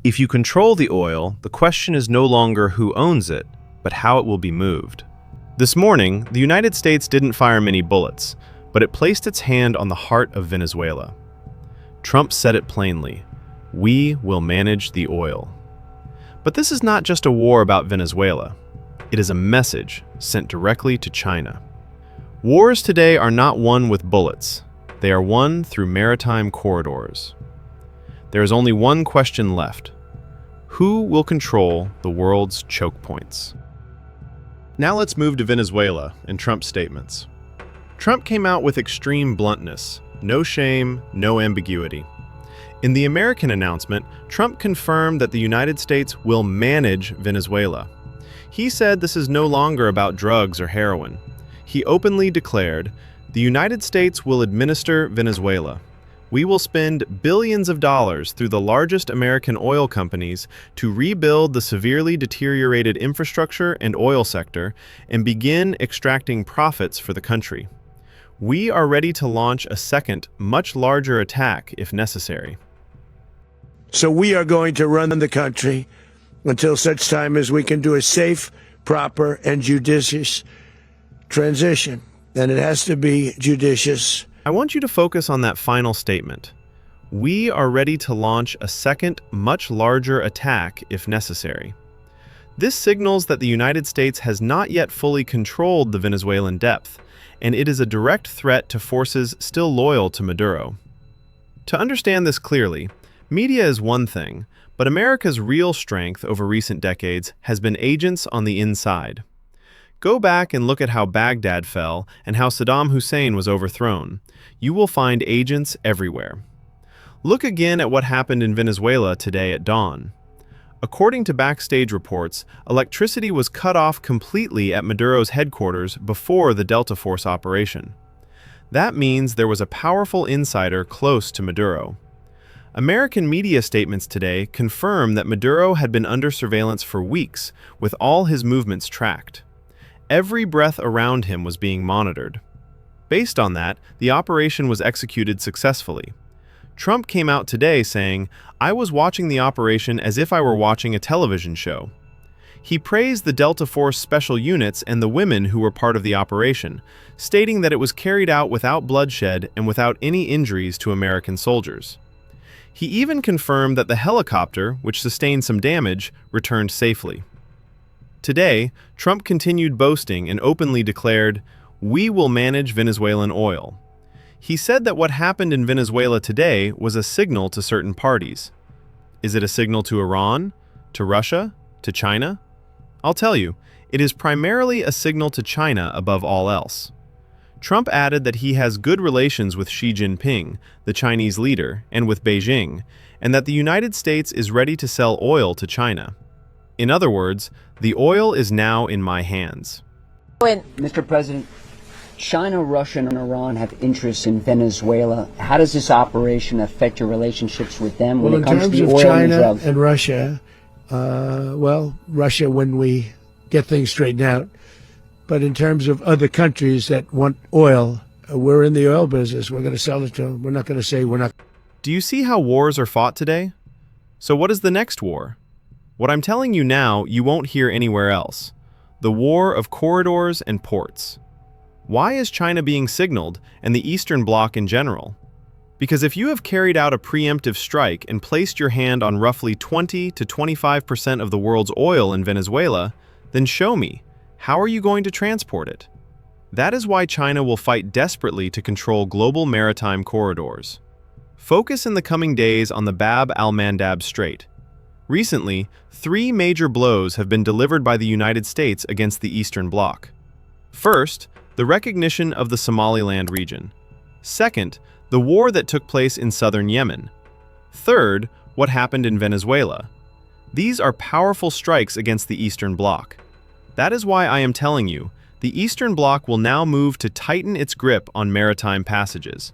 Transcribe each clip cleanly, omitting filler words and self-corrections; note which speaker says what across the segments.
Speaker 1: If you control the oil, the question is no longer who owns it, but how it will be moved. This morning, the United States didn't fire many bullets, but it placed its hand on the heart of Venezuela. Trump said it plainly: "We will manage the oil." But this is not just a war about Venezuela. It is a message sent directly to China. Wars today are not won with bullets. They are won through maritime corridors. There is only one question left: who will control the world's choke points? Now let's move to Venezuela and Trump's statements. Trump came out with extreme bluntness, no shame, no ambiguity. In the American announcement, Trump confirmed that the United States will manage Venezuela. He said this is no longer about drugs or heroin. He openly declared, "The United States will administer Venezuela. We will spend billions of dollars through the largest American oil companies to rebuild the severely deteriorated infrastructure and oil sector and begin extracting profits for the country. We are ready to launch a second, much larger attack if necessary."
Speaker 2: So we are going to run the country until such time as we can do a safe, proper, and judicious transition. And it has to be judicious.
Speaker 1: I want you to focus on that final statement. We are ready to launch a second, much larger attack if necessary. This signals that the United States has not yet fully controlled the Venezuelan depth, and it is a direct threat to forces still loyal to Maduro. To understand this clearly, media is one thing, but America's real strength over recent decades has been agents on the inside. Go back and look at how Baghdad fell and how Saddam Hussein was overthrown. You will find agents everywhere. Look again at what happened in Venezuela today at dawn. According to backstage reports, electricity was cut off completely at Maduro's headquarters before the Delta Force operation. That means there was a powerful insider close to Maduro. American media statements today confirm that Maduro had been under surveillance for weeks, with all his movements tracked. Every breath around him was being monitored. Based on that, the operation was executed successfully. Trump came out today saying, "I was watching the operation as if I were watching a television show." He praised the Delta Force special units and the women who were part of the operation, stating that it was carried out without bloodshed and without any injuries to American soldiers. He even confirmed that the helicopter, which sustained some damage, returned safely. Today, Trump continued boasting and openly declared, "We will manage Venezuelan oil." He said that what happened in Venezuela today was a signal to certain parties. Is it a signal to Iran, to Russia, to China? I'll tell you, it is primarily a signal to China above all else. Trump added that he has good relations with Xi Jinping, the Chinese leader, and with Beijing, and that the United States is ready to sell oil to China. In other words, the oil is now in my hands.
Speaker 3: Mr. President, China, Russia, and Iran have interests in Venezuela. How does this operation affect your relationships with them when it comes to the oil and drugs?
Speaker 2: In terms of China and Russia, Russia when we get things straightened out. But in terms of other countries that want oil, we're in the oil business. We're going to sell it to them. We're not going to say we're not.
Speaker 1: Do you see how wars are fought today? So what is the next war? What I'm telling you now, you won't hear anywhere else. The war of corridors and ports. Why is China being signaled, and the Eastern Bloc in general? Because if you have carried out a preemptive strike and placed your hand on roughly 20 to 25% of the world's oil in Venezuela, then show me, how are you going to transport it? That is why China will fight desperately to control global maritime corridors. Focus in the coming days on the Bab al-Mandab Strait. Recently, 3 major blows have been delivered by the United States against the Eastern Bloc. First, the recognition of the Somaliland region. Second, the war that took place in southern Yemen. Third, what happened in Venezuela. These are powerful strikes against the Eastern Bloc. That is why I am telling you, the Eastern Bloc will now move to tighten its grip on maritime passages.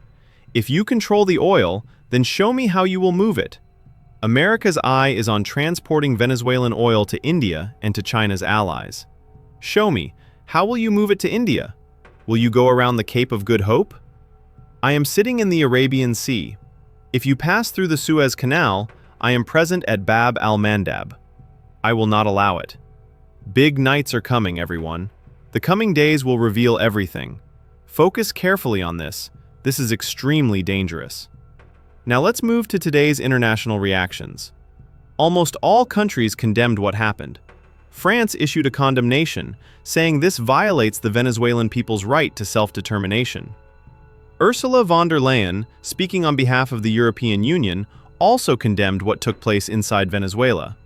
Speaker 1: If you control the oil, then show me how you will move it. America's eye is on transporting Venezuelan oil to India and to China's allies. Show me, how will you move it to India? Will you go around the Cape of Good Hope? I am sitting in the Arabian Sea. If you pass through the Suez Canal, I am present at Bab al-Mandab. I will not allow it. Big nights are coming, everyone. The coming days will reveal everything. Focus carefully on this. This is extremely dangerous. Now let's move to today's international reactions. Almost all countries condemned what happened. France issued a condemnation, saying this violates the Venezuelan people's right to self-determination. Ursula von der Leyen, speaking on behalf of the European Union, also condemned what took place inside Venezuela.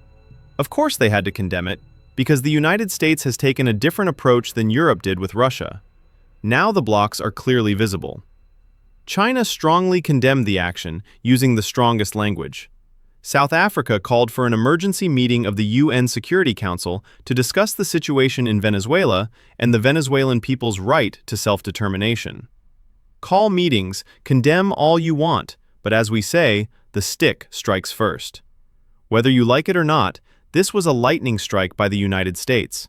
Speaker 1: Of course they had to condemn it, because the United States has taken a different approach than Europe did with Russia. Now the blocks are clearly visible. China strongly condemned the action, using the strongest language. South Africa called for an emergency meeting of the UN Security Council to discuss the situation in Venezuela and the Venezuelan people's right to self-determination. Call meetings, condemn all you want, but as we say, the stick strikes first. Whether you like it or not, this was a lightning strike by the United States.